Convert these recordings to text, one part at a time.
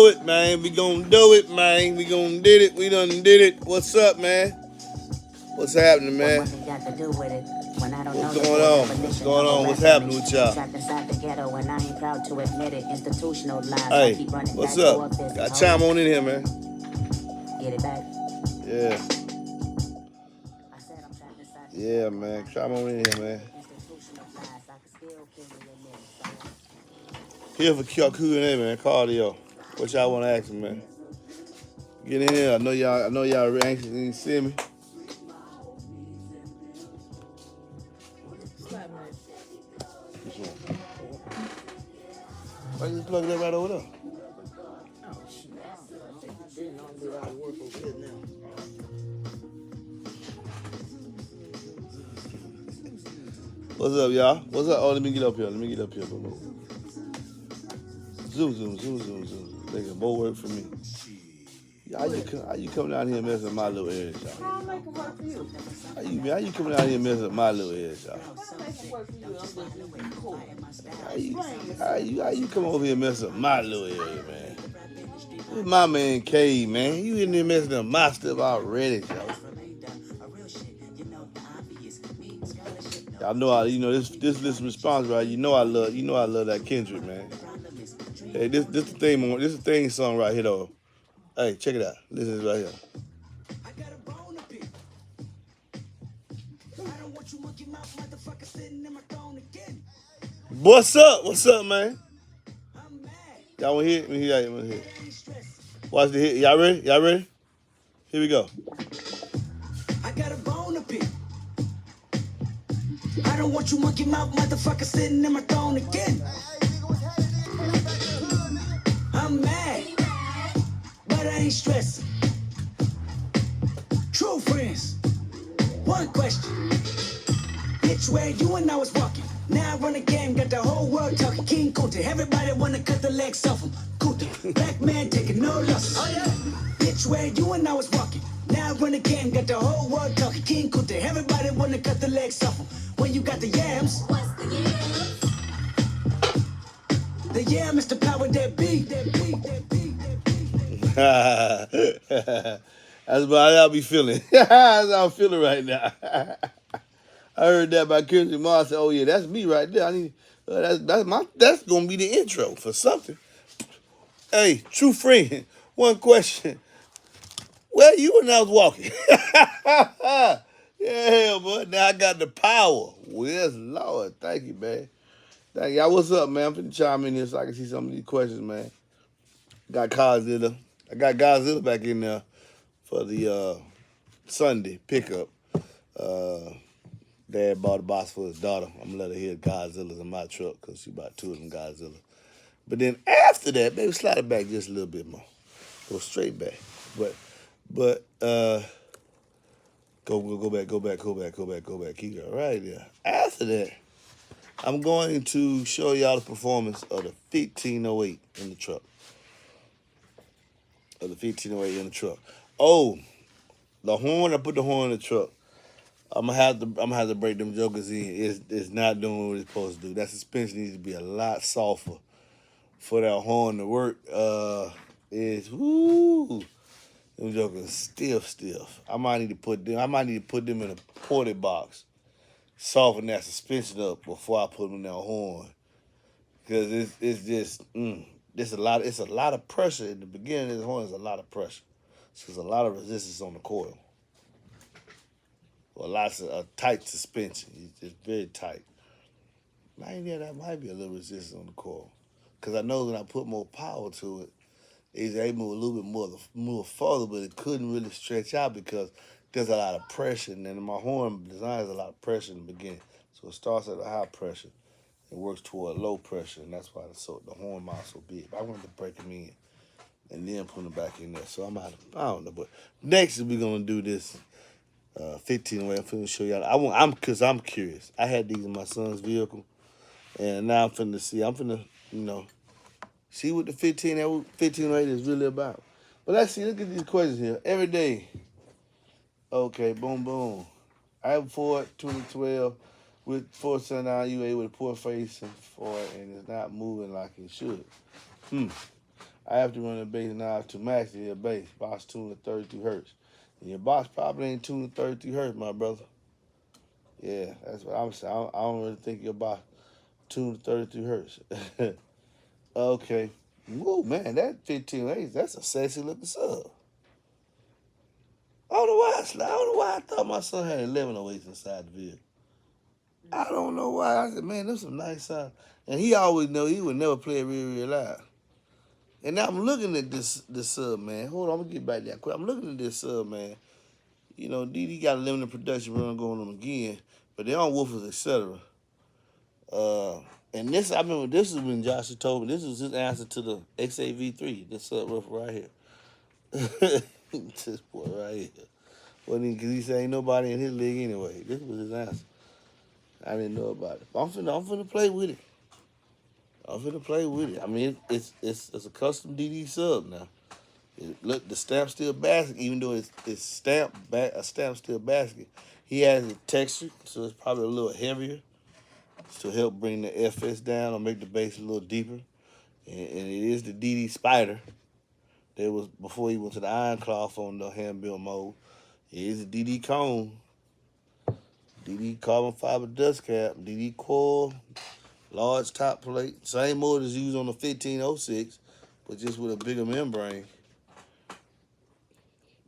do it, man. We gonna do it, man. We gonna did it. We done did it. What's up, man? What's happening, man? What's going on? What's going on? What's happening with y'all? Hey, what's up? Got chime on in here, man. Get it back. Yeah. Yeah, man. Chime on in here, man. Here for Q&A, man. Cardio. What y'all want to ask me, man? Get in here. I know y'all anxious to see me. Why you plug that right over there? Oh, shit. What's up, y'all? What's up? Oh, let me get up here. Zoom. Making more work for me. How you coming down here and messing with my little ass, y'all? How I make it work for you? How you coming down here and messing with my little ass, y'all? How make it work for you? I'm just being cool. How you come over here and mess up my little area, man? This is my man K, man. You in there messing up my stuff already, y'all. Y'all know this response, right? You know I love that Kendrick, man. Hey, this the thing, this is the theme song right here though. Hey, check it out. Listen to this right here. I got a bone up here. I don't want you monkey mouth motherfucker sitting in my throne again. What's up? What's up, man? I'm mad. Y'all want to hear it? Let me hear it. Watch the hit. Y'all ready? Here we go. I got a bone up here. I don't want you monkey mouth motherfucker sitting in my throne again. I'm mad, but I ain't stressing. True friends, one question. Bitch, where you and I was walking. Now I run a game, got the whole world talking. King Kunta, everybody wanna cut the legs off him. Kunta, black man taking no losses. Oh yeah. Bitch, where you and I was walking. Now I run a game, got the whole world talking. King Kunta, everybody wanna cut the legs off him. When you got the yams. What's the yams? The yam is the power that beat. That's about how I be feeling. That's how I'm feeling right now. I heard that by Kendrick Lamar. I said, "Oh yeah, that's me right there. I need that's gonna be the intro for something." Hey, true friend, one question: where you when I was walking? Yeah, boy. Now I got the power. Yes, Lord. Thank you, man. Thank y'all. What's up, man? I'm finna chime in here so I can see some of these questions, man. Got Godzilla. I got Godzilla back in there for the Sunday pickup. Dad bought a box for his daughter. I'm gonna let her hear Godzilla's in my truck because she bought two of them Godzilla. But then after that, baby, slide it back just a little bit more. Go straight back. But go back. Keep it right there. After that, I'm going to show y'all the performance of the 1508 in the truck. Oh, the horn, I put the horn in the truck. I'm gonna have to break them jokers in. It's not doing what it's supposed to do. That suspension needs to be a lot softer for that horn to work. Them jokers stiff. I might need to put them in a ported box, soften that suspension up before I put them in that horn. Because it's just it's a lot of pressure in the beginning of the horn. There's a lot of pressure. So there's a lot of resistance on the coil. Well, lots of a tight suspension. It's very tight. That might be a little resistance on the coil. Because I know when I put more power to it, it's able to move a little bit more further, but it couldn't really stretch out because there's a lot of pressure. And then my horn design has a lot of pressure in the beginning. So it starts at a high pressure and works toward low pressure. And that's why the horn mouth so big. But I wanted to break them in and then put them back in there. So I don't know. But next we're going to do this 15 way. I'm finna show y'all. Because I'm curious. I had these in my son's vehicle, and now I'm finna see what the 1508 is really about. But let's see. Look at these questions here. Every day. Okay. Boom. I have a Ford 2012 with 479 UA with a poor face and Ford, and it's not moving like it should. I have to run the bass knob to max the bass. Box tuned to 32 hertz. And your box probably ain't tuned to 32 hertz, my brother. Yeah, that's what I'm saying. I don't really think your box tuned to 32 hertz. Okay. Woo, man, that 1508, that's a sexy looking sub. I don't know why I don't know why I thought my son had 1108s inside the vehicle. I don't know why. I said, man, there's some nice sound. And he always know he would never play it real loud. And now I'm looking at this sub, man. Hold on, I'm gonna get back there quick. I'm looking at this sub, man. You know, DD got a limited production run going on again, but they on woofers, etc. And this, I remember this is when Josh had told me this was his answer to the XAV3, this subwoofer right here. This boy right here. Well, because he said ain't nobody in his league anyway. This was his answer. I didn't know about it. I'm finna play with it. I'm finna play with it. I mean, it's a custom DD sub now. Look, the stamp steel basket, even though it's a stamp steel basket, he has a texture, so it's probably a little heavier to help bring the FS down or make the bass a little deeper. And it is the DD Spider. That was before he went to the Iron Cloth on the hand build mode. It is a DD cone, DD carbon fiber dust cap, DD coil, large top plate. Same motor as used on the 1506, but just with a bigger membrane.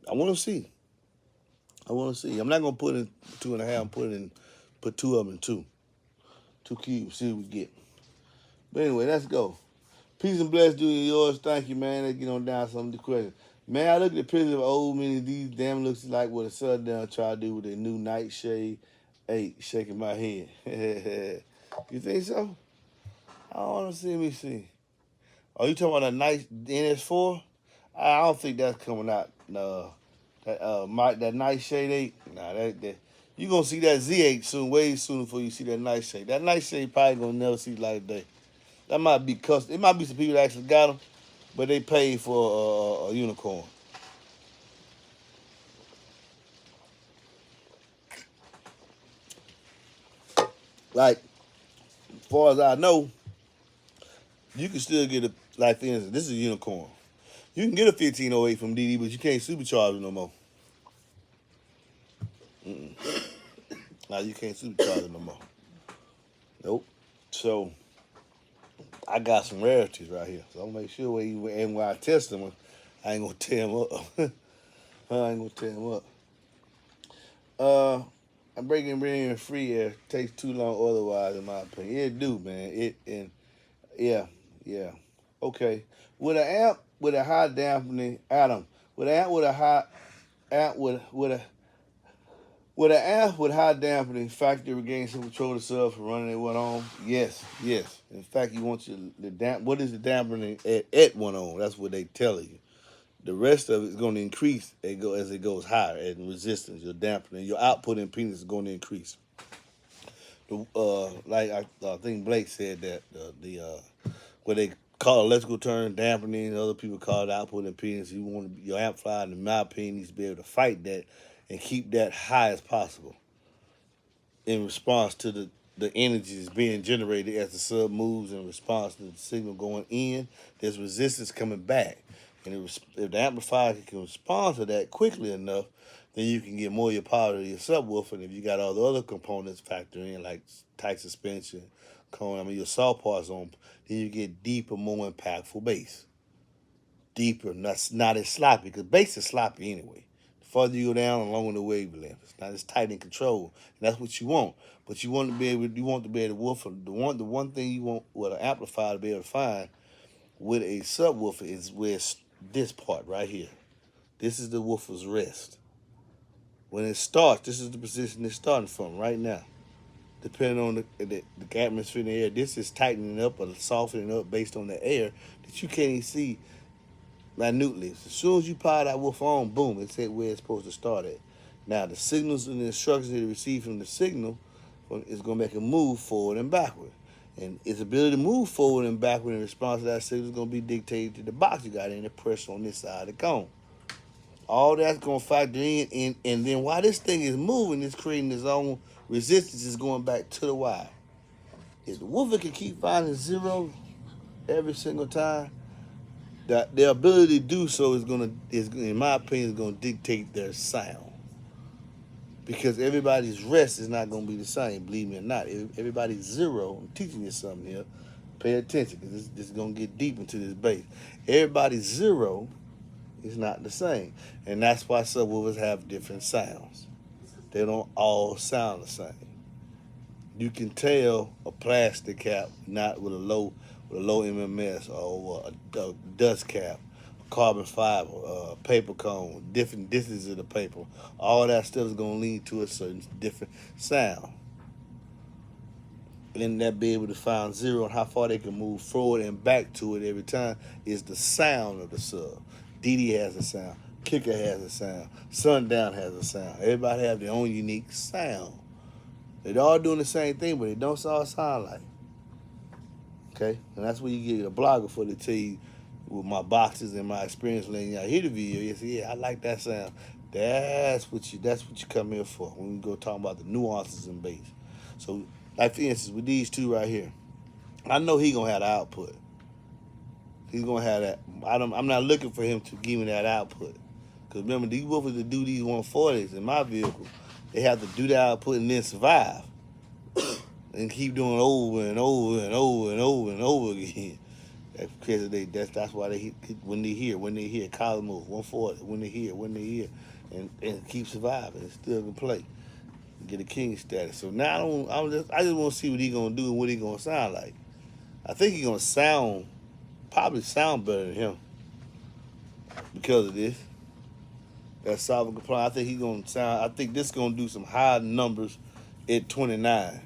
I want to see. I'm not gonna put in 2.5. Put two of them in two cubes. See what we get. But anyway, let's go. Peace and bless do yours. Thank you, man. Let's get on down some of the questions. Man, I look at the pictures of old many of these. Damn, looks like what a Sundown tried to do with their new Nightshade 8. Shaking my head. You think so? I don't want to see. Oh, you talking about a nice NS4? I don't think that's coming out. No, that Nightshade 8. Nah, that you gonna see that Z8 soon, way sooner before you see that Nightshade. That Nightshade probably gonna never see light of day. That might be custom. It might be some people that actually got them, but they paid for a unicorn. Like, as far as I know, you can still get like for instance, this is a unicorn. You can get a 1508 from DD, but you can't supercharge it no more. Now you can't supercharge it no more. Nope. So I got some rarities right here. So I'll make sure when I test them, I ain't gonna tear them up. I ain't gonna tear them up. I'm bringing free air. Takes too long otherwise, in my opinion. It do, man. Yeah. Okay. With an amp with a high dampening, Adam. With an amp with a high amp with an amp with high dampening, factory regain some control of the sub for running it one on. Yes. In fact, you want what is the dampening at one on? That's what they tell you. The rest of it is going to increase as it goes higher in resistance. Your dampening, your output impedance is going to increase. Like I think Blake said that what they call electrical turn dampening, other people call it output impedance. You want your amplifier, in my opinion, needs to be able to fight that and keep that high as possible in response to the energy that's being generated as the sub moves in response to the signal going in. There's resistance coming back. And if the amplifier can respond to that quickly enough, then you can get more of your power to your subwoofer. And if you got all the other components factored in, like tight suspension, cone, your saw parts on, then you get deeper, more impactful bass. Deeper, not as sloppy, because bass is sloppy anyway. The farther you go down, the longer the wavelength. It's not as tight in control. And that's what you want. But you want to be able to woofer. The one thing you want with an amplifier to be able to find with a subwoofer is where this part right here. This is the woofer's rest. When it starts, this is the position it's starting from right now. Depending on the atmosphere in the air, this is tightening up or softening up based on the air that you can't even see minutely. As soon as you power that woofer on, boom, it's at where it's supposed to start at. Now, the signals and the instructions that it receives from the signal is going to make it move forward and backward. And its ability to move forward and backward in response to that signal is going to be dictated to the box you got in, the pressure on this side of the cone. All that's going to factor in, and then while this thing is moving, it's creating its own resistance is going back to the wire. If the woofer can keep finding zero every single time, that their ability to do so is in my opinion, is gonna dictate their sound. Because everybody's rest is not gonna be the same, believe me or not. Everybody's zero. I'm teaching you something here. Pay attention, because this is gonna get deep into this bass. Everybody's zero is not the same, and that's why subwoofers have different sounds. They don't all sound the same. You can tell a plastic cap not with a low MMS, or a dust cap, carbon fiber, paper cone, different distances of the paper. All that stuff is gonna lead to a certain different sound. And that be able to find zero and how far they can move forward and back to it every time is the sound of the sub. DD has a sound, Kicker has a sound, Sundown has a sound. Everybody have their own unique sound. They're all doing the same thing, but they don't all sound like. Okay? And that's where you get a blogger for to tell you with my boxes and my experience letting y'all hear the video. You say, yeah, I like that sound. That's what you come here for when we go talk about the nuances in bass. So, like for instance, with these two right here, I know he gonna have the output. He's gonna have that. I'm not looking for him to give me that output. Cause remember, these woofers that do these 140s in my vehicle, they have to do the output and then survive, and keep doing over and over and over and over and over again. That's because that's why they when they hear collar move 140, when they hear, and keep surviving and still can play. Get a king status. So now I just want to see what he gonna do and what he gonna sound like. I think he gonna probably sound better than him because of this. That solvent compliant. I think he gonna sound. I think this gonna do some high numbers at 29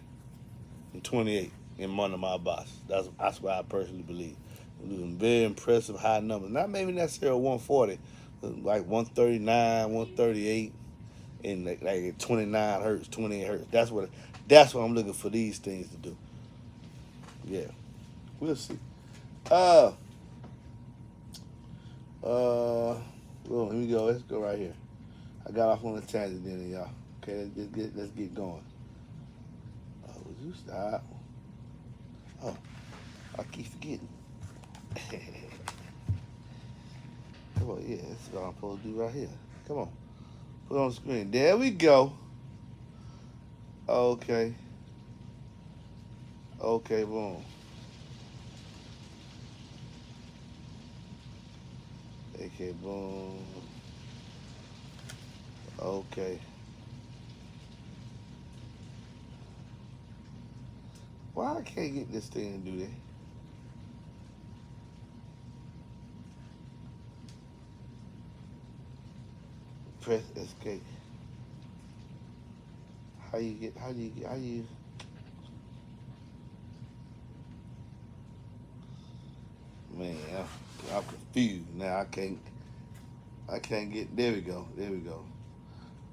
and 28 in one of my boxes. That's what I personally believe. Some very impressive high numbers. Not maybe necessarily 140, but like 139, 138. And like 29 hertz, 28 hertz. That's what I'm looking for these things to do. Yeah, we'll see. Well, here we go. Let's go right here. I got off on a tangent then, y'all. Okay, let's get going. Would you stop? Oh, I keep forgetting. Come on, yeah, that's what I'm supposed to do right here. Come on. Put on the screen. There we go. Okay. Okay, boom. Okay, boom. Okay. Why I can't get this thing to do that? Press escape. How you man, I'm confused now. I can't get. There we go.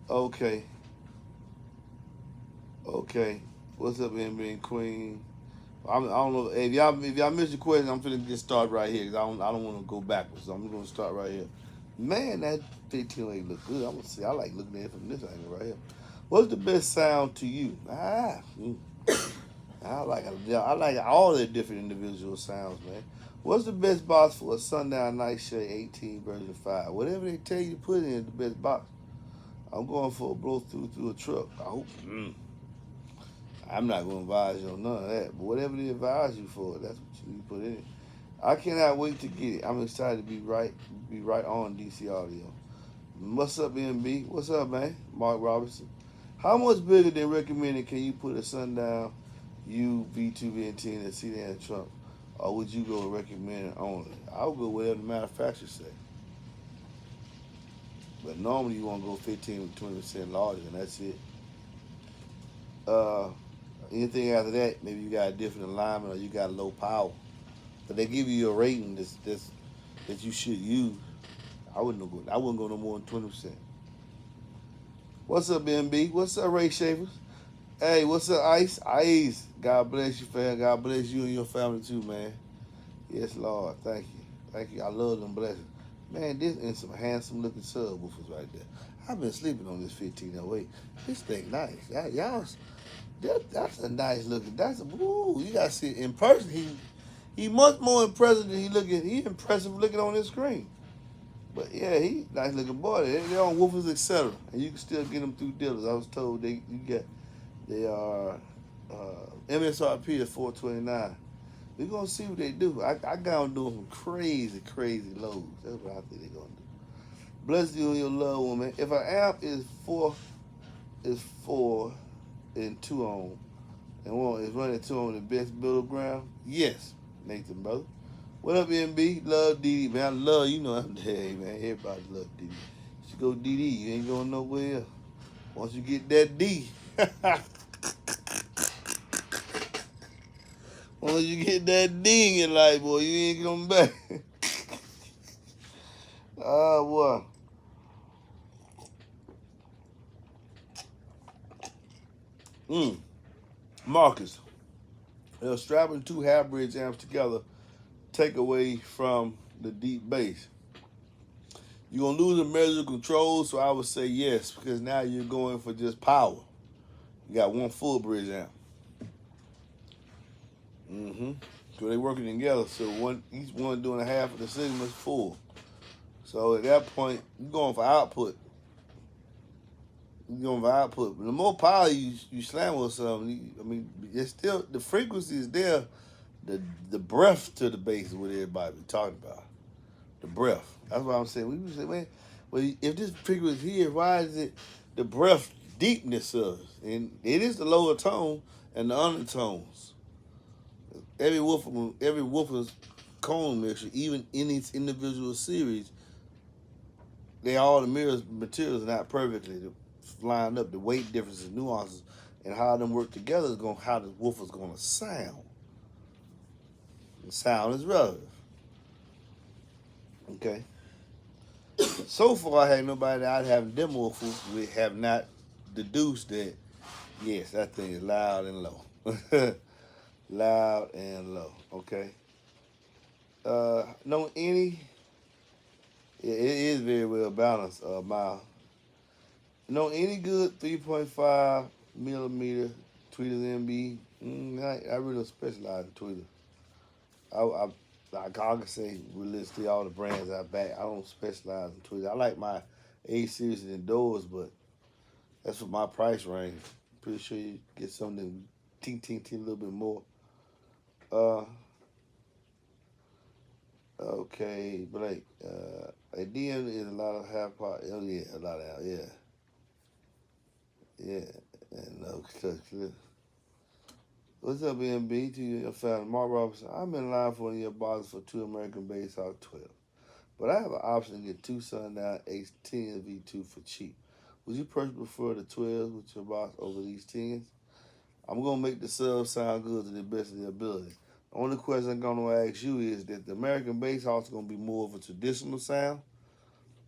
Okay. What's up, MB Queen? I don't know if y'all missed your question. I'm finna just start right here because I don't want to go backwards. So I'm gonna start right here. Man, that 1508 look good. I'm gonna see. I like looking at it from this angle right here. What's the best sound to you? I like all the different individual sounds, man. What's the best box for a Sundown Nightshade 18 version 5? Whatever they tell you to put in is the best box. I'm going for a blow through a truck. I hope. I'm not going to advise you on none of that, but whatever they advise you for, that's what you need to put in. I cannot wait to get it. I'm excited to be right on DC Audio. What's up, MB? What's up, man? Mark Robinson. How much bigger than recommended can you put a Sundown U V2 VNT in a sedan trunk, or would you go recommended only? I'll go whatever the manufacturer say. But normally you want to go 15 to 20% larger, and that's it. Anything after that, maybe you got a different alignment or you got low power. But they give you a rating that you should use. I wouldn't go no more than 20%. What's up, MB? What's up, Ray Shavers? Hey, what's up, Ice? Ice. God bless you, fam. God bless you and your family too, man. Yes, Lord. Thank you. I love them blessings. Man, this is some handsome looking subwoofers right there. I've been sleeping on this 1508. This thing nice. Y'all, that's a nice looking. You gotta see it in person. He much more impressive than he impressive looking on his screen. But yeah, he nice looking boy. They're on woofers, etc. And you can still get them through dealers. I was told they are MSRP is $429. We're gonna see what they do. I got them doing some crazy, crazy loads. That's what I think they're gonna do. Bless you and your loved one, man. If an amp is four and 2 ohm, and one is running 2 on the best middle ground, yes, Nathan, brother. What up, MB? Love DD, man. I love, you know, I'm there, man. Everybody love DD. You go DD, you ain't going nowhere else. Once you get that D, once you get that D in your life, boy, you ain't coming back. Ah, boy. Marcus, strapping 2 half bridge amps together take away from the deep bass. You're going to lose the measure of control, so I would say yes, because now you're going for just power. You got 1 full bridge amp. So they're working together, so each one doing a half of the signal is full. So at that point, you're going for output. You're going for output. But the more power you slam with something, I mean, it's still, the frequency is there. The breath to the bass is what everybody be talking about. The breath. That's what I'm saying. We say, man, well, if this frequency here, why is it the breath deepness of it? And it is the lower tone and the undertones. Every woofer's cone mixture, even in its individual series, all the materials are not perfectly lined up. The weight differences, nuances, and how them work together is how the woofer's gonna sound. The sound is relative. Okay. So far, I had nobody that I have demo with. We have not deduced that. Yes, that thing is loud and low. Loud and low. Okay. No any. Yeah, it is very well balanced. Miles. No any good 3.5 millimeter tweeters MB. I really don't specialize in tweeters. I can say realistically all the brands I back. I don't specialize in tweeters. I like my A series and indoors, but that's for my price range. Pretty sure you get something ting a little bit more. Okay, Blake. A DM is a lot of half part. Oh yeah, a lot of yeah. And okay. What's up, MB? To your fan, Mark Robinson. I'm in line for one of your boxes for 2 American Bass Hawk 12, but I have an option to get 2 Sundown H10 V2 for cheap. Would you prefer the 12s with your box over these 10s? I'm gonna make the subs sound good to the best of their ability. The only question I'm gonna ask you is that the American Bass Hawk is gonna be more of a traditional sound,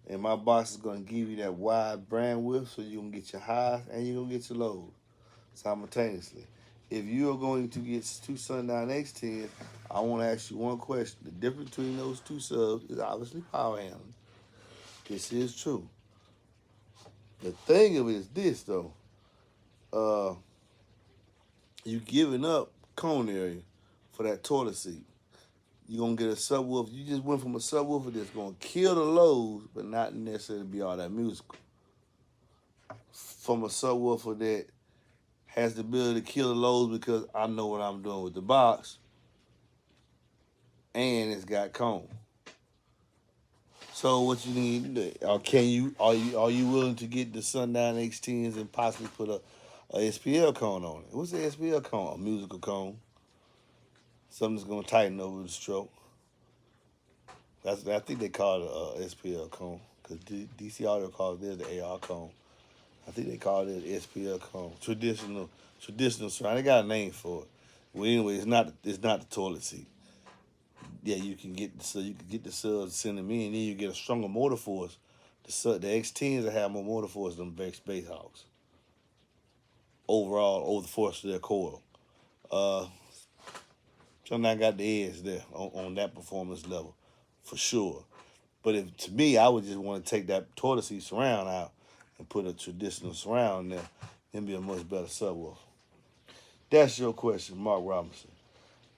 and my box is gonna give you that wide brand width, so you're gonna get your highs and you're gonna get your lows simultaneously. If you are going to get 2 Sundown X10s, I want to ask you one question. The difference between those 2 subs is obviously power handling. This is true. The thing of it is this, though. You giving up cone area for that toilet seat. You're going to get a subwoofer. You just went from a subwoofer that's going to kill the lows, but not necessarily be all that musical. From a subwoofer that has the ability to kill the lows because I know what I'm doing with the box, and it's got cone. So what you need to do, are you willing to get the Sundown X10s and possibly put a SPL cone on it? What's the SPL cone? A musical cone. Something that's gonna tighten over the stroke. I think they call it a SPL cone because DC Audio calls theirs the AR cone. I think they call it an SPL cone. Traditional surround. They got a name for it. Well, anyway, it's not the toilet seat. Yeah, you can get the subs, send them in, and then you get a stronger motor force. The X10s will have more motor force than Bass Hawks. Overall, over the force of their coil. So I got the edge there on that performance level, for sure. But to me, I would just want to take that toilet seat surround out and put a traditional surround there and be a much better subwoofer. That's your question, Mark Robinson.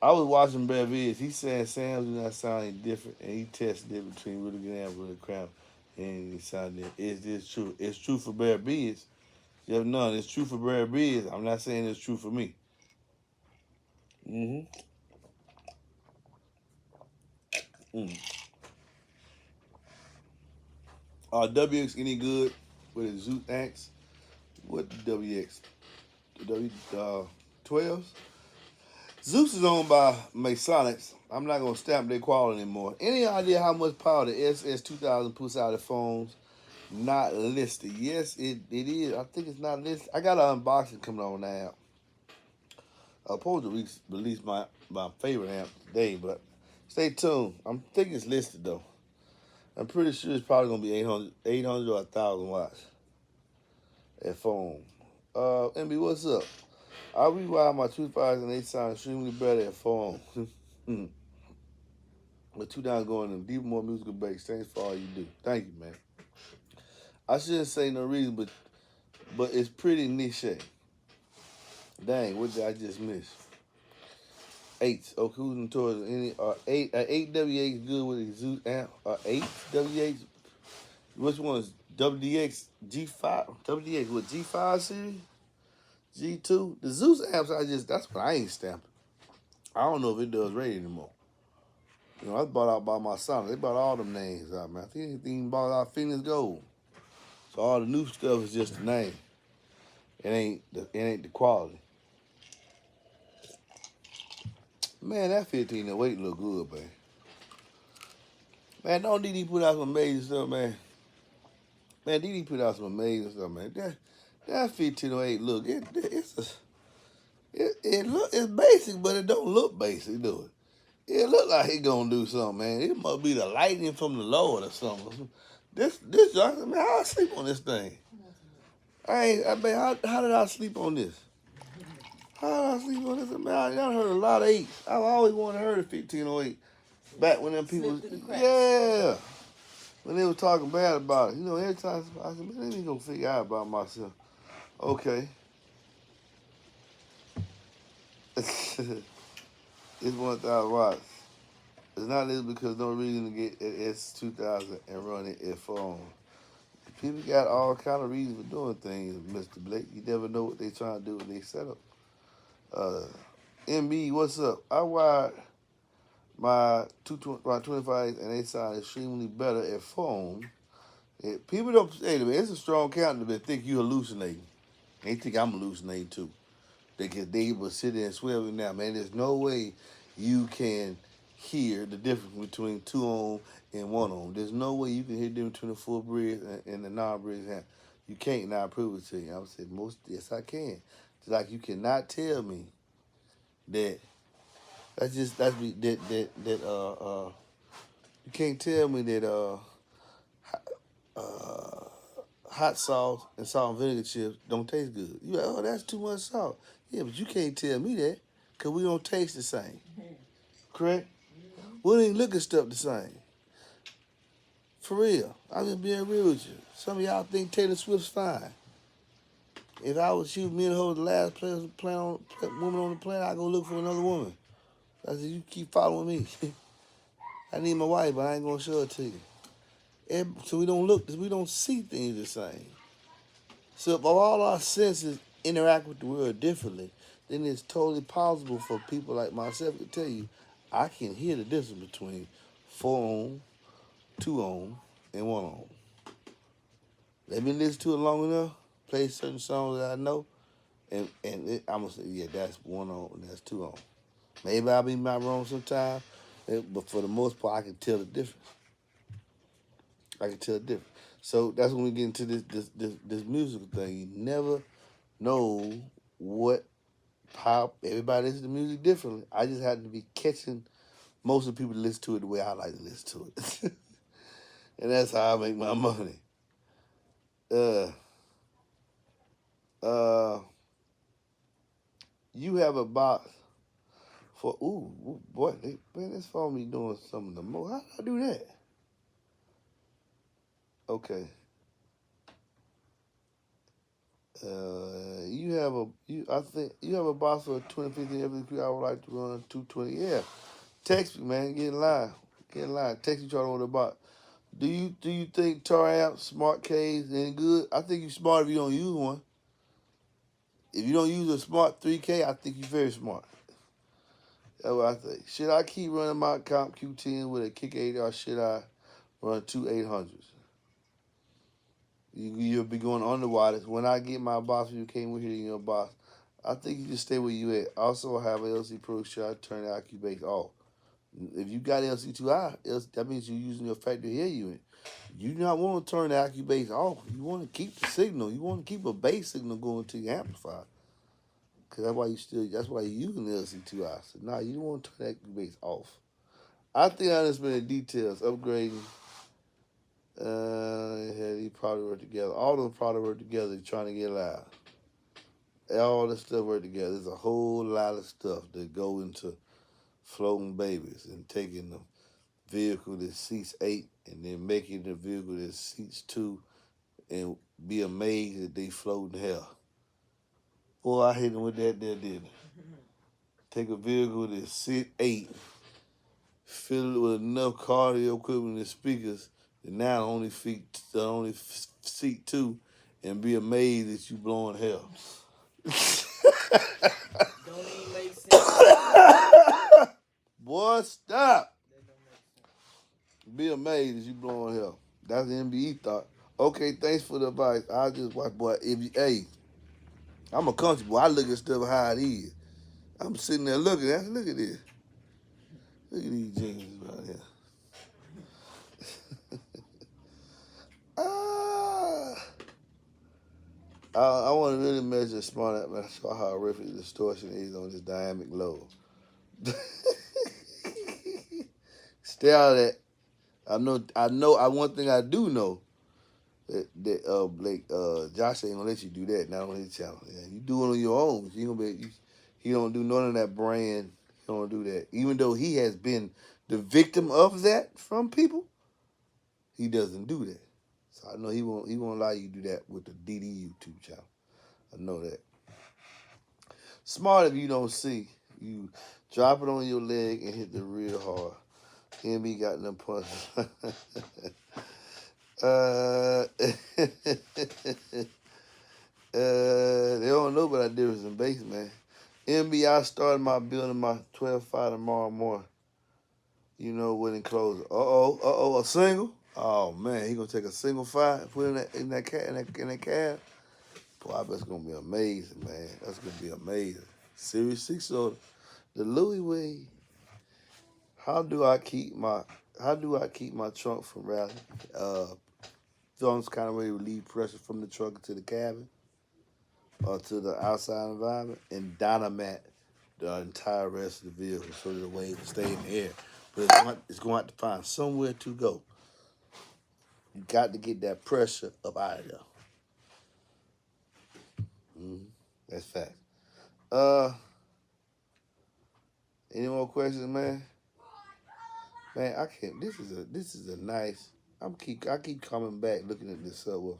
I was watching Bear Vids. He saying Sam's do not sound any different, and he tested it between Really Good and Really Crown, and it sounded. Is this true? It's true for Bear Vids. You have none. It's true for Bear Vids. I'm not saying it's true for me. Mm-hmm. WX any good with his Zoot X? What WX? The W12s? Zeus is owned by Masonics. I'm not gonna stamp their quality anymore. Any idea how much power the SS2000 puts out of phones? Not listed. Yes, it is. I think it's not listed. I got an unboxing coming on now. I'm supposed to release my favorite amp today, but stay tuned. I'm thinking it's listed though. I'm pretty sure it's probably gonna be 800 or 1,000 watts at phone. MB, what's up? I rewired my 2008 sound extremely better at phone. With 2 down going and deep more musical breaks. Thanks for all you do. Thank you, man. I shouldn't say no reason, but it's pretty niche. Dang, what did I just miss? 8. Okay, who's towards any 8 WH good with a Zeus amp? 8 WH. Which one is WDX G5? WDX what G5 series? G2? The Zeus amps that's what I ain't stamping. I don't know if it does radio anymore. You know, that's bought out by my son. They bought all them names out, man. I think anything bought out Phoenix Gold. So all the new stuff is just the name. It ain't the quality. Man, that 1508 look good, man. Man, don't DD put out some amazing stuff, man. Man, DD put out some amazing stuff, man. That 1508 look, it's basic, but it don't look basic, do it? It look like he gonna do something, man. It must be the lightning from the Lord or something. This man, how I sleep on this thing? How did I sleep on this? How did I sleep on this? Man, I heard a lot of 8. I've always wanted to hear the 1508. Back when them people, yeah, when they were talking bad about it. You know, every time I said, man, let me go figure out about myself. Okay. It's 1,000 watts. It's not this because no reason to get an S2000 and run it at phone. People got all kind of reasons for doing things, Mr. Blake. You never know what they trying to do when they set up. MB, what's up? I wired my 25 and they sound extremely better at phone. People don't say to me, it's a strong counter that think you hallucinating. They think I'm hallucinating too. They will sit there and swear with me now, man. There's no way you can hear the difference between 2 ohm and 1 ohm. There's no way you can hear the difference between the full bridge and the non-bridge amp. You can't, and I prove it to you. I would say yes, I can. It's like you cannot tell me that you can't tell me that hot sauce and salt and vinegar chips don't taste good. You like, oh, that's too much salt. Yeah, but you can't tell me that because we don't taste the same. Correct? We ain't look at stuff the same. For real. I'm just being real with you. Some of y'all think Taylor Swift's fine. If I was she was me and her the last woman on the planet, I'd go look for another woman. I said, you keep following me. I need my wife, but I ain't gonna show it to you. So we don't see things the same. So if all our senses interact with the world differently, then it's totally possible for people like myself to tell you, I can hear the difference between 4 ohm, 2 ohm, and 1 ohm. Let me listen to it long enough, play certain songs that I know, and I'm gonna say, yeah, that's 1 ohm and that's 2 ohm. Maybe I'll be wrong sometime, but for the most part, I can tell the difference. So that's when we get into this musical thing. You never know how everybody listens to music differently. I just happen to be catching most of the people that listen to it the way I like to listen to it. And that's how I make my money. You have a box for, boy, man, this phone be doing some of the most. How did I do that? Okay. I think you have a box for 2050 every week. I would like to run 220. Yeah, text me, man. Get in line. Get in line. Text each other on the box. Do you think Tar Amp Smart K's any good? I think you're smart if you don't use one. If you don't use a Smart 3K, I think you're very smart. That's what I think. Should I keep running my Comp Q10 with a Kick 80 or should I run two 800s? You'll be going underwater. When I get my box, you came with here in your box. I think you just stay where you at. Also, I have an LC Pro shot. Turn the IQ base off. If you got LC2I, that means you're using your factory hear unit. You do not want to turn the IQ base off. You want to keep the signal. You want to keep a bass signal going to your amplifier. Cause that's why you're using the LC2I. So nah, you don't want to turn that IQ base off. I think I just been in details, upgrading. These probably work together. All of them probably work together trying to get loud. All this stuff work together. There's a whole lot of stuff that go into floating babies and taking the vehicle that seats 8 and then making the vehicle that seats 2 and be amazed that they float in hell. Boy, I hit them with that there, didn't I? Take a vehicle that sit 8, fill it with enough cardio equipment and speakers, and now only seat 2, and be amazed that you blowing hell. Don't even make sense. Boy, stop. Be amazed that you blowing hell. That's the MBE thought. Okay, thanks for the advice. I just watch, boy. I'm a country boy. I look at stuff how it is. I'm sitting there looking at it. Look at this. Look at these jeans right here. I want to really measure smart and show how horrific the distortion is on this dynamic load. Stay out of that. One thing I do know that Blake, Josh ain't gonna let you do that. Not on his channel. Yeah, you do it on your own. He don't do none of that brand. He don't do that. Even though he has been the victim of that from people, he doesn't do that. So I know he won't allow you to do that with the DD YouTube channel. I know that. Smart if you don't see. You drop it on your leg and hit the real hard. MB got them punches. They don't know about that difference in bass, man. MB, I started building my 12.5 tomorrow morning. You know what Enclosure. A single? Oh man, he gonna take a single 5, put in that cab. Boy, I bet it's gonna be amazing, man. That's gonna be amazing. Series 6 order. The Louis way. How do I keep my trunk from rattling? Thumbs kind of ready to relieve pressure from the trunk to the cabin or to the outside environment, and dynamite the entire rest of the vehicle so that the wave will stay in the air. But it's going to have to find somewhere to go. You got to get that pressure up out of there. That's fact. Any more questions, man? Man, I can't. This is a nice. I keep coming back looking at this subwoofer.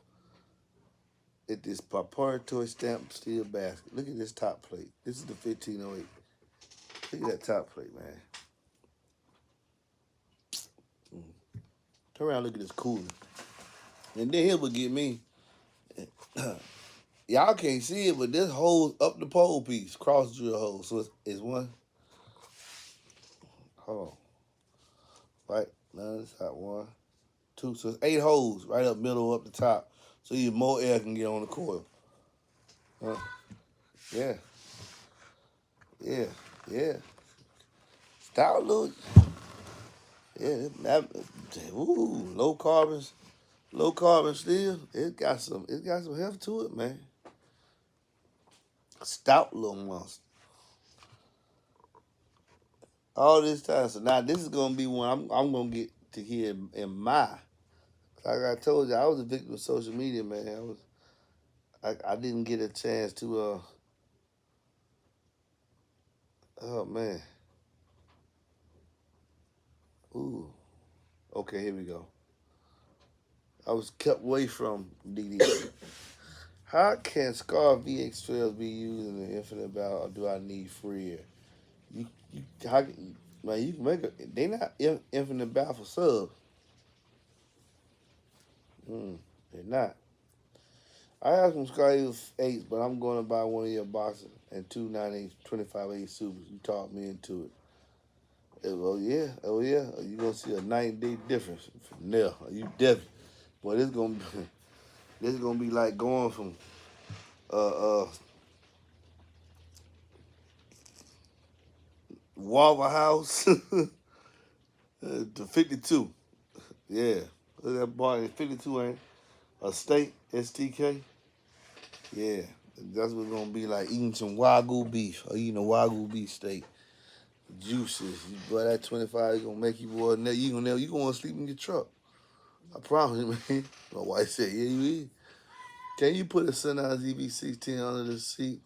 At this proprietary stamped steel basket. Look at this top plate. This is the 1508. Look at that top plate, man. Turn around and look at this cooler. And then here will get me. Y'all can't see it, but this holds up the pole piece, cross drill hole. So it's one. Hold on. Right. Now this got 1, 2. So it's 8 holes right up middle, up the top. So you more air can get on the coil. Yeah. Stout look. Yeah, low carbon steel. It got some heft to it, man. Stout little monster. All this time. So now this is gonna be one I'm gonna get to hear in my. Like I told you, I was a victim of social media, man. I didn't get a chance to oh man. Ooh. Okay, here we go. I was kept away from DD. How can Scar VX12 be used in the infinite battle, or do I need free air? How man, you can make it. They not infinite battle for subs. They're not. I have some Scar 8s, but I'm going to buy one of your boxes and two 9/8, 25/8 supers. You talked me into it. Oh yeah, oh yeah. You gonna see a 9-day difference from there. You definitely. But it's gonna be, this gonna be like going from uh Waffle House to 52. Yeah, look at that bar 52 ain't a steak STK. Yeah, that's what it's gonna be like eating some wagyu beef or eating a wagyu beef steak. Juices, boy, that 25 is gonna make you boy. You gonna want to sleep in your truck. I promise you, man. My wife said, "Yeah, you is." Can you put a Sunrise EV16 under the seat?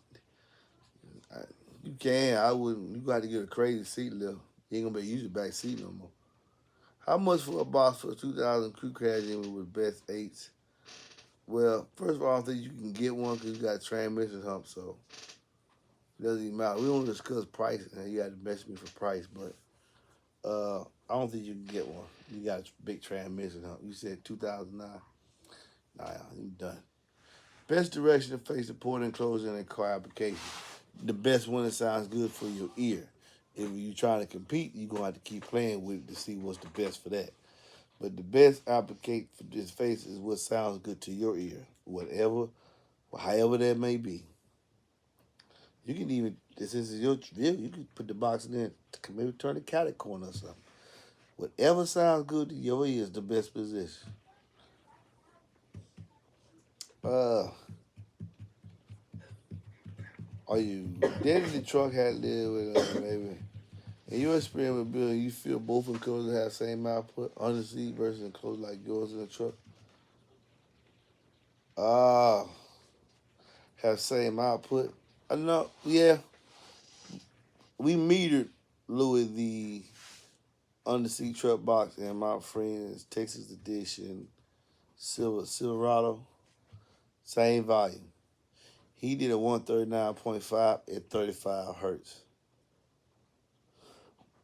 You can. I wouldn't. You got to get a crazy seat lift. You ain't gonna be able to use the back seat no more. How much for a box for a 2000 crew crash engine with best eights? Well, first of all, I don't think you can get one because you got a transmission hump, so it doesn't even matter. We don't discuss price, and you got to message me for price, but I don't think you can get one. You got a big transmission hump. You said 2009. Nah, you done. Best direction to face the port enclosure in a car application. The best one that sounds good for your ear. If you're trying to compete, you're going to have to keep playing with it to see what's the best for that. But the best applicate for this face is what sounds good to your ear, whatever, however that may be. You can even, this is your view, you can put the box in there, maybe turn the catty corner or something. Whatever sounds good to your ear is the best position. Are you dead in the truck had lived with maybe? In your experience with building, you feel both enclosures have the same output under the seat versus enclosure like yours in the truck? Ah, have same output. I know. Yeah, we metered Louis the underseat truck box in my friend's Texas edition Silverado. Same volume. He did a 139.5 at 35 hertz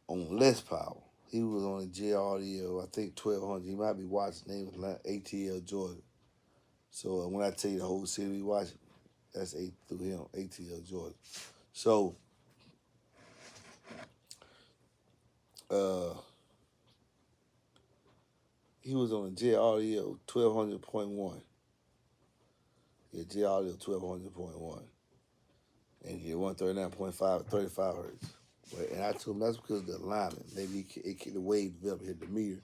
on less power. He was on a JRDO, I think 1200. He might be watching. Name was ATL Jordan. So when I tell you the whole series we watch, that's through him, ATL Jordan. So he was on a JRDO 1200.1. Yeah, JRDO 1200.1. And he had 139.5 at 35 hertz. And I told him that's because of the alignment. Maybe the wave developed hit the meter.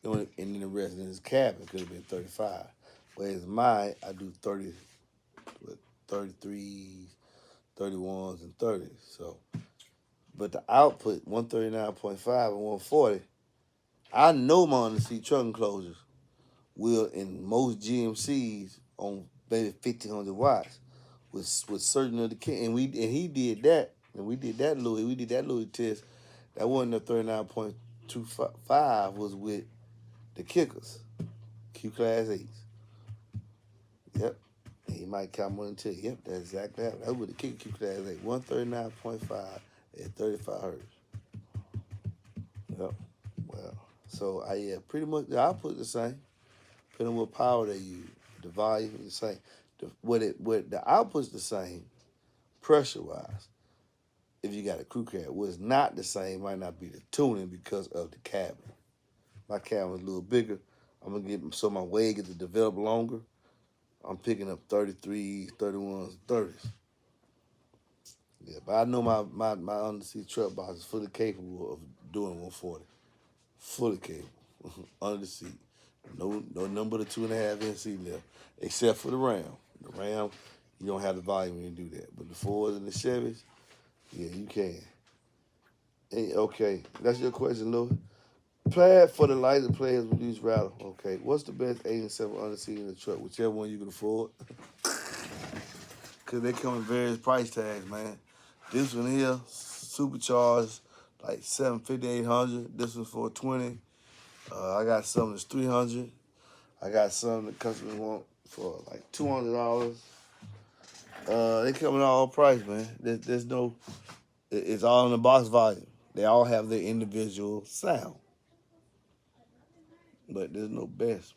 And then the rest in his cabin could have been 35. Whereas mine, I do 30, 33s, 31s, and 30s. So, but the output, 139.5 and 140, I know my underseat truck enclosures will, in most GMCs, on maybe 1500 watts, with certain of the and he did that, and we did that Louis test. That wasn't the 39.25 was with the kickers, Q class 8s. Yep. And he might come on and tell you, yep, that's exactly how that was the kicker Q class 8, 139.5 at 35 hertz. Yep. Well, so yeah, pretty much the output the same. Depending on what power they use, the volume is the same. The output's the same, pressure wise. If you got a crew cab, what's not the same might not be the tuning because of the cabin. My cabin is a little bigger. I'm gonna get so my way gets to develop longer. I'm picking up 33s, 31s, 30s. Yeah, but I know my underseat truck box is fully capable of doing 140. Fully capable. Under the seat. No number the 2.5 inch seat left. Except for the Ram. The Ram, you don't have the volume when you do that. But the Fords and the Chevys, yeah, you can. Hey, okay, that's your question, Louis. Plaid for the lighter players with these rattle. Okay, what's the best 8 and 7 underseat in the truck? Whichever one you can afford. Because they come in various price tags, man. This one here, supercharged, like 750, 800. This one's 420. I got some that's 300. I got some the customers want for like $200. They come in all price, man. There's no. It's all in the box volume. They all have their individual sound, but there's no best.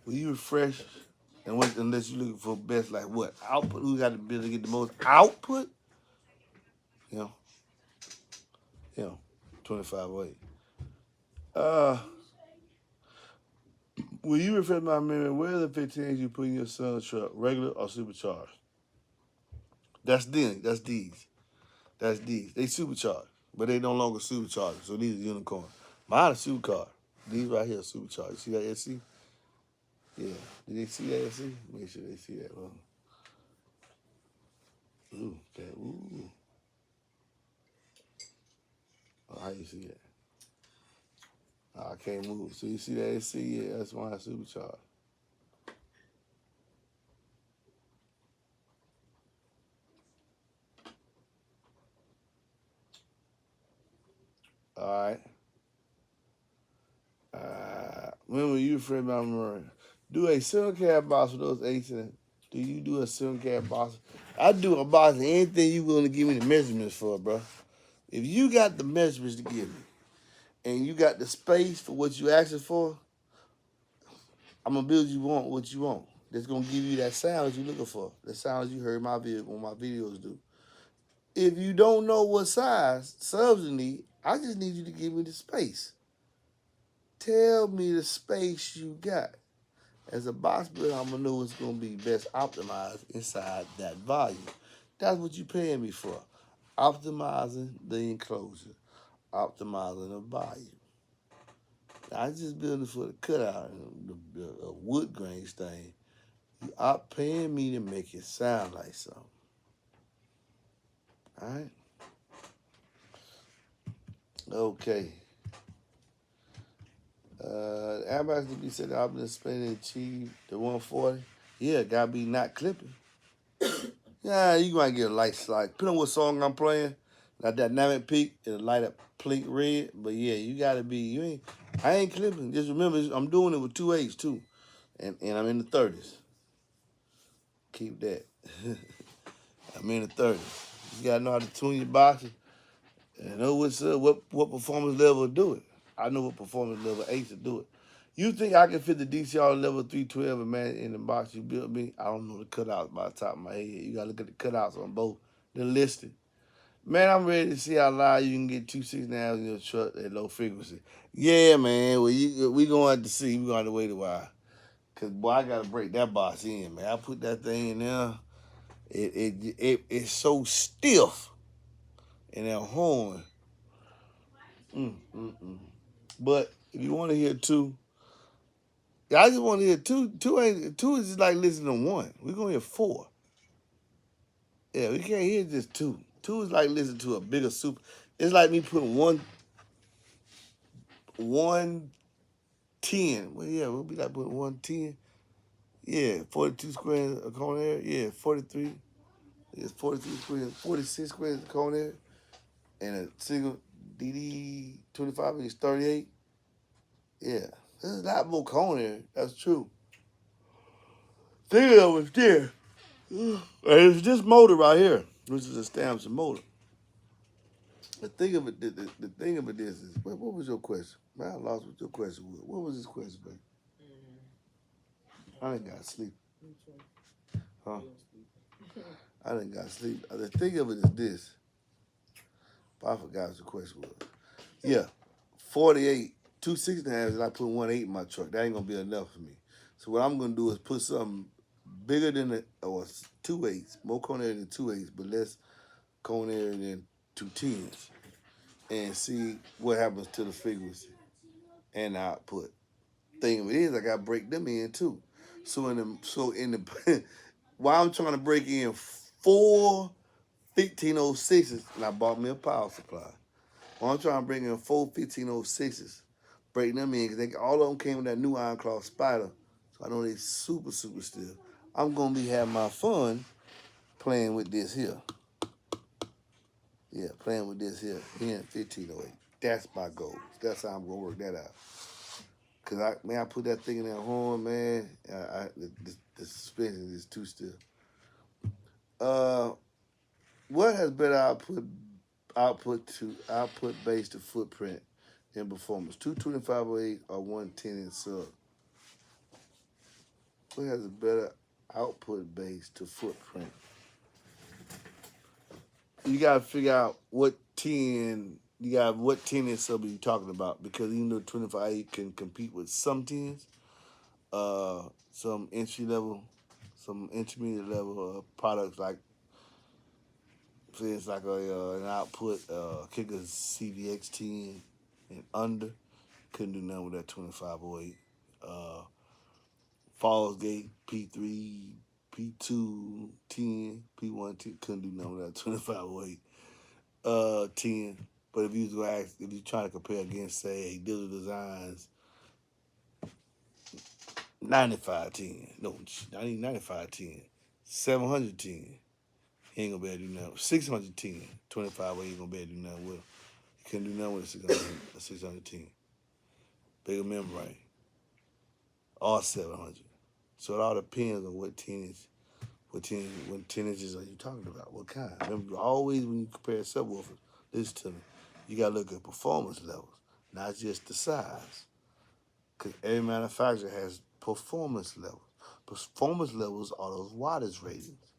Will you refresh? And unless you're looking for best, like what output? Who got the ability to get the most output? You know, 2508. Will you refresh my memory? Where are the 15s you put in your son's truck, regular or supercharged? That's them. That's these. That's these. They supercharged, but they no longer supercharged. So these are unicorn. Mine are supercar. These right here are supercharged. You see that SC? Yeah. Did they see that SC? Make sure they see that. Ooh, okay. Ooh. Oh, how you see that? Oh, I can't move. So you see that SC? Yeah, that's why I supercharged. All right. Remember you friend my memory. Do a cylinder cab box for those 18. Do you do a cylinder cab box? I do a box of anything you willing to give me the measurements for, bro. If you got the measurements to give me and you got the space for what you asking for, I'm gonna build you what you want. That's gonna give you that sound that you looking for. The sounds you heard my videos do. If you don't know what size subs you need, I just need you to give me the space. Tell me the space you got. As a box builder, I'm gonna know what's gonna be best optimized inside that volume. That's what you're paying me for. Optimizing the enclosure, optimizing the volume. I just building for the cutout, the wood grains thing. You are paying me to make it sound like something. All right. Okay. Everybody's gonna be said I've been spending cheap the 140. Yeah, gotta be not clipping. Yeah, you gonna get a light slide. Depending on what song I'm playing. That dynamic peak, it'll light up pink red. But yeah, you gotta be, I ain't clipping. Just remember, I'm doing it with 2/8 too. And I'm in the 30s. Keep that. I'm in the 30s. You gotta know how to tune your boxes and know what performance level to do it. I know what performance level 8 to do it. You think I can fit the DCR level 312 man in the box you built me? I don't know the cutouts by the top of my head. You gotta look at the cutouts on both. They're listed. Man, I'm ready to see how loud you can get 269 in your truck at low frequency. Yeah, man. Well, we going to have to see. We going to have to wait a while. Because, boy, I got to break that box in, man. I put that thing in there. It's so stiff in that horn. But if you want to hear two, yeah, I just want to hear two. Two is just like listening to one. We're going to hear four. Yeah, we can't hear just two. Two is like listening to a bigger super. It's like me putting one 10. Well, yeah, we'll be like putting 110. Yeah, 42 squares a cone area. Yeah, 43. It's 43 squares, 46 squares a cone area. And a single DD 25 is 38. Yeah, there's a lot more cone area. That's true. Think of it there. And it's this motor right here, which is a Stamson motor. The thing of it, the thing of it is what was your question? Man, I lost what your question was. What was this question, baby? I ain't got to sleep. Huh? I didn't got to sleep. The thing of it is this. I forgot what the question was. Yeah, 48, 269 and I put 1.8 in my truck. That ain't gonna be enough for me. So what I'm gonna do is put something bigger than or 2/8, more cone area than 2/8, but less cone area than 2/10s, and see what happens to the frequency and the output. Thing of it is, I gotta break them in too. So in the while I'm trying to break in 4 1506s, and I bought me a power supply. Well, I'm trying to bring in 4 1506s, break them in, because all of them came with that new Enclosure Spider. So I know they super, super still. I'm going to be having my fun playing with this here. Yeah, playing with this here in 1508. That's my goal. That's how I'm going to work that out. Because, I put that thing in that horn, man. The suspension is too still. What has better output base to footprint in performance? 22508 or 110 and sub? What has a better output base to footprint? You gotta figure out what 10 and sub are you talking about, because even though 25 can compete with some 10s, some entry level, some intermediate level products like, for instance, like an output kicker CVX 10 and under, couldn't do nothing with that 2508. Falls Gate P3, P2 10, P1 10, couldn't do nothing with that 2508 10. But if you was if you try to compare against, say, Digital Designs 9510, no, not even 9510, 710, he ain't gonna be able to do nothing. 610, 25 he ain't gonna be able to do nothing with. He couldn't do nothing with a 610. Bigger memory, or 700. So it all depends on what 10 inches are you talking about? What kind? Remember, always when you compare subwoofers, listen to me, you gotta look at performance levels, not just the size. Because every manufacturer has performance levels. Performance levels are those wattage ratings.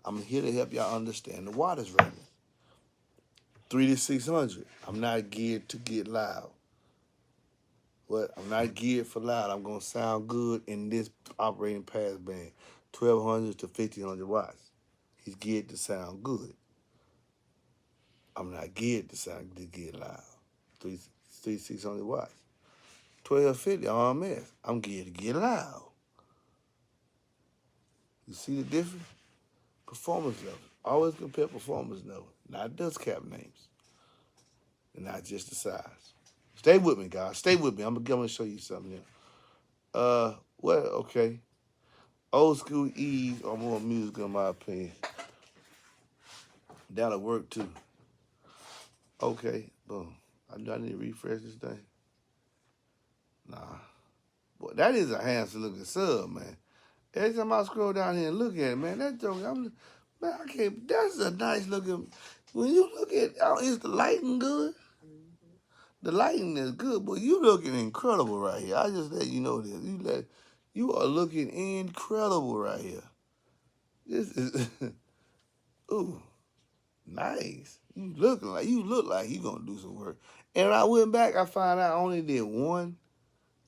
I'm here to help y'all understand the wattage ratings. 3 to 600. I'm not geared to get loud. What? I'm not geared for loud. I'm gonna sound good in this operating pass band. 1200 to 1500 watts. He's geared to sound good. I'm not geared to get loud. 600 watts. 1250 RMS. I'm geared to get loud. You see the difference? Performance level. Always compare performance level, not dust cap names, and not just the size. Stay with me, guys. Stay with me. I'm gonna show you something here. Well, okay. Old school E's are more musical in my opinion. That'll work too. Okay, boom. I need to refresh this thing. Nah. Boy, that is a handsome looking sub, man. Every time I scroll down here and look at it, man, that joke, man, I can't, that's a nice looking, when you look at, is the lighting good? The lighting is good, but you looking incredible right here. I just let you know this. You are looking incredible right here. This is, ooh, nice. You look like you gonna do some work. And when I went back, I found out I only did one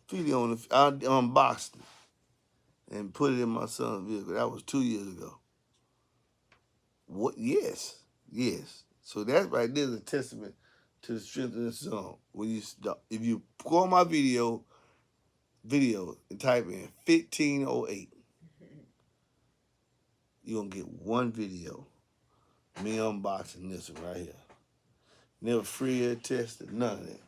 video I unboxed it and put it in my son's vehicle. That was 2 years ago. What? Yes. So that right there is a testament to the strength of the song. When you stop, if you go on my video and type in 1508, you're gonna get one video. Me unboxing this one right here. Never free air tested, none of that.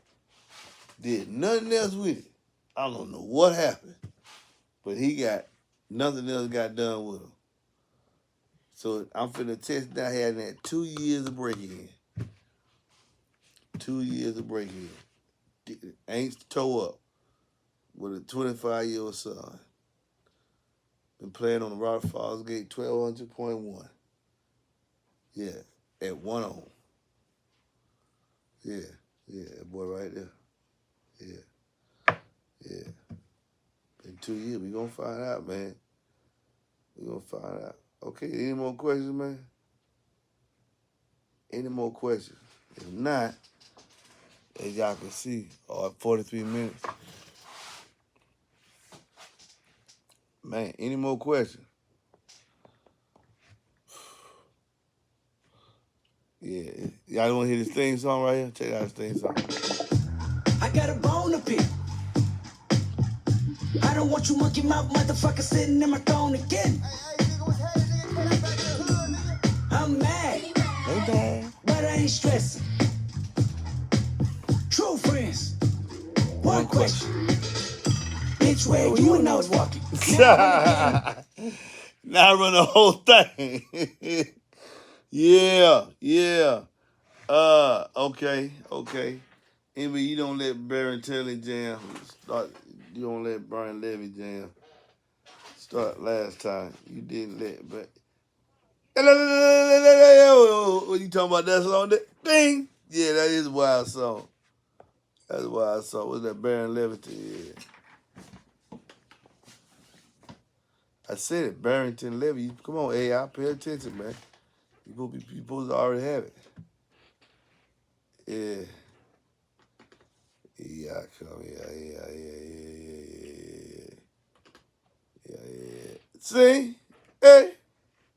Did nothing else with it. I don't know what happened, but nothing else got done with him. So I'm finna test that. I had that 2 years of break-in. 2 years of break-in. Ain't toe up with a 25-year-old son. Been playing on the Robert Falls Gate 1200.1. Yeah, at 1 on. Yeah, that boy right there. Yeah. Been 2 years. We gonna find out, man. We gonna find out. Okay, any more questions, man? Any more questions? If not, as y'all can see, 43 minutes. Man, any more questions? Yeah. Y'all want to hear this theme song right here? Check out this theme song. I got a bone to pick. I don't want you monkey mouth motherfucker sitting in my throne again. I'm mad. Ain't bad. But I ain't stressing. True friends. One question. Bitch, where you and I was walking. Now I run the whole thing. Yeah. Okay. Anyway, you don't let Baron Telly jam start. You don't let Brian Levy jam start last time. You didn't let, but What you talking about that song? Ding! Yeah, that is a wild song. That's a wild song. What's that, Baron Leviton? Yeah. I said it, Barrington Levy. Come on, AI, pay attention, man. You supposed to already have it. Yeah. Yeah, come. Yeah. See? Hey.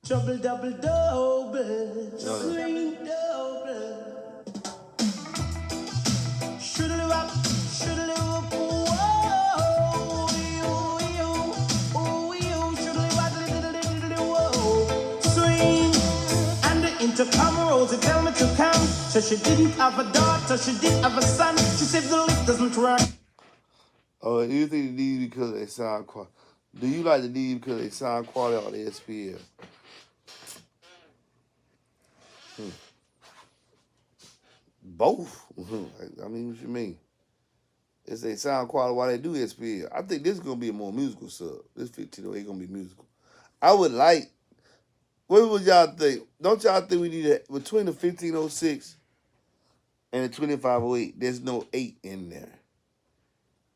Trouble double double. Swing double. Shoodle up, shoodle up. Whoa. Shoodle whoa. Swing. And the intercom rolls and tell me to come. So she didn't have a daughter, she did have a son. She said the lift doesn't work. Oh, you think the need because they sound quality? Do you like the need because they sound quality or the SPL? Both. I mean, what you mean? It's they sound quality while they do SPL. I think this is gonna be a more musical sub. This 1508 gonna be musical. I would like. What would y'all think? Don't y'all think we need a, between the 1506 and the 2508? There's no 8 in there.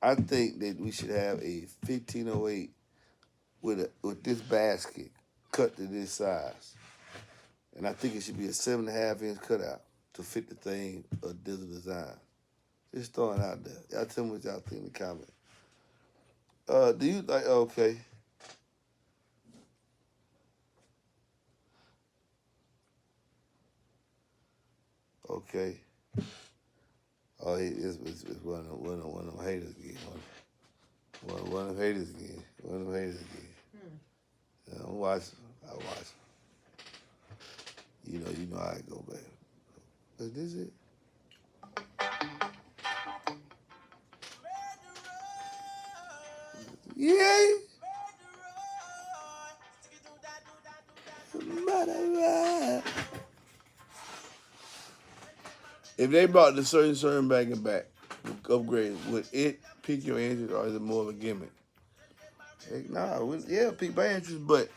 I think that we should have a 1508 with this basket cut to this size, and I think it should be a 7.5-inch cutout to fit the thing of digital design. Just throwing it out there. Y'all tell me what y'all think in the comment. Do you like? Okay. Okay. Oh, it's one of them haters again. One of them haters again. I'm watching. I watch. You know how it go, baby. Is this it? Yay! If they brought the certain back and back, upgrade, would it pique your interest or is it more of a gimmick? Heck, yeah, pique my interest, but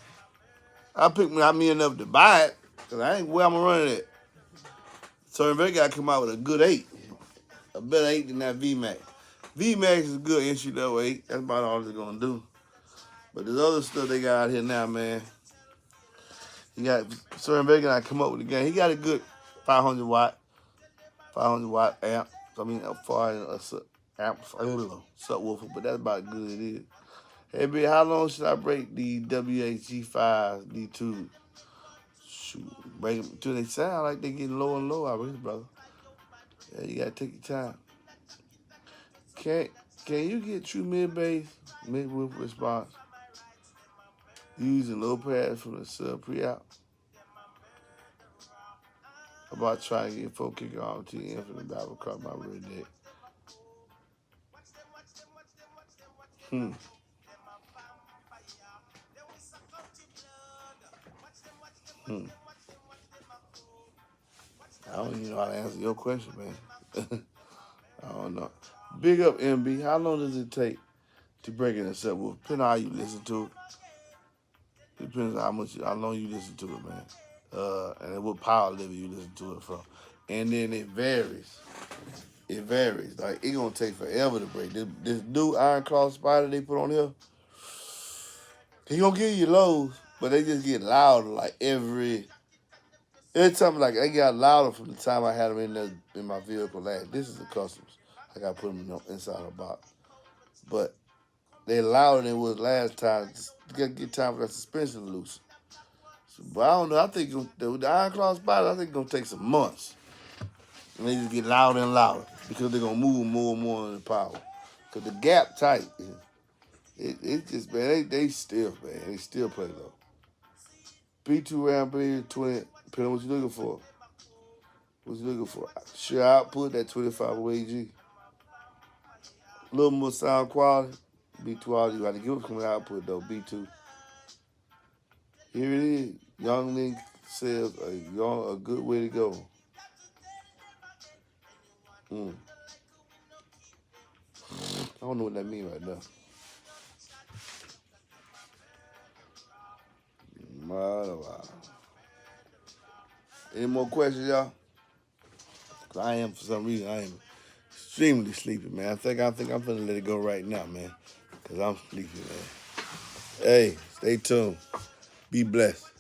I picked me enough to buy it because I ain't where I'm running it. Certain Back got to come out with a good 8, a better 8 than that VMAX. VMAX is a good entry level 8. That's about all it's gonna do. But there's other stuff they got out here now, man. He got Certain Back got to come up with the game. He got a good 500 watt amp. I mean, as far as amp, subwoofer, but that's about good it is. Hey, B, how long should I break the WHG5 D2? Shoot, break them until they sound like they getting lower and lower, I really, brother. Yeah, you gotta take your time. Can you get true mid-bass, mid-woof response using low pads from the sub pre-out? About trying to get full kicker on TM from the battle across my rear deck. I don't even know how to answer your question, man. I don't know. Big up, MB. How long does it take to break in a subwoofer? Depends on how you listen to it. Depends on how long you listen to it, man. And what power level you listen to it from. And then it varies. Like, it gonna take forever to break. This new Iron Claw Spider they put on here, he gonna give you lows, but they just get louder like every time. Like, they got louder from the time I had them in my vehicle last. This is the customs. I gotta put them inside the box. But they louder than it was last time. You gotta get time for that suspension to loosen. But I don't know. I think the Iron Claw Spider, I think it's gonna take some months. And they just get louder and louder because they're gonna move more and more in the power. Cause the gap tight. It just, man, they still play low. B2 round, 20, depending on what you're looking for. Sure output, that 25 AG. A little more sound quality. B2 all you got to give it some output though. B2. Here it is. Youngling says a good way to go. I don't know what that means right now. Wow. Any more questions, y'all? Cause I am, for some reason, I am extremely sleepy, man. I think I'm gonna let it go right now, man. Cause I'm sleepy, man. Hey, stay tuned. Be blessed.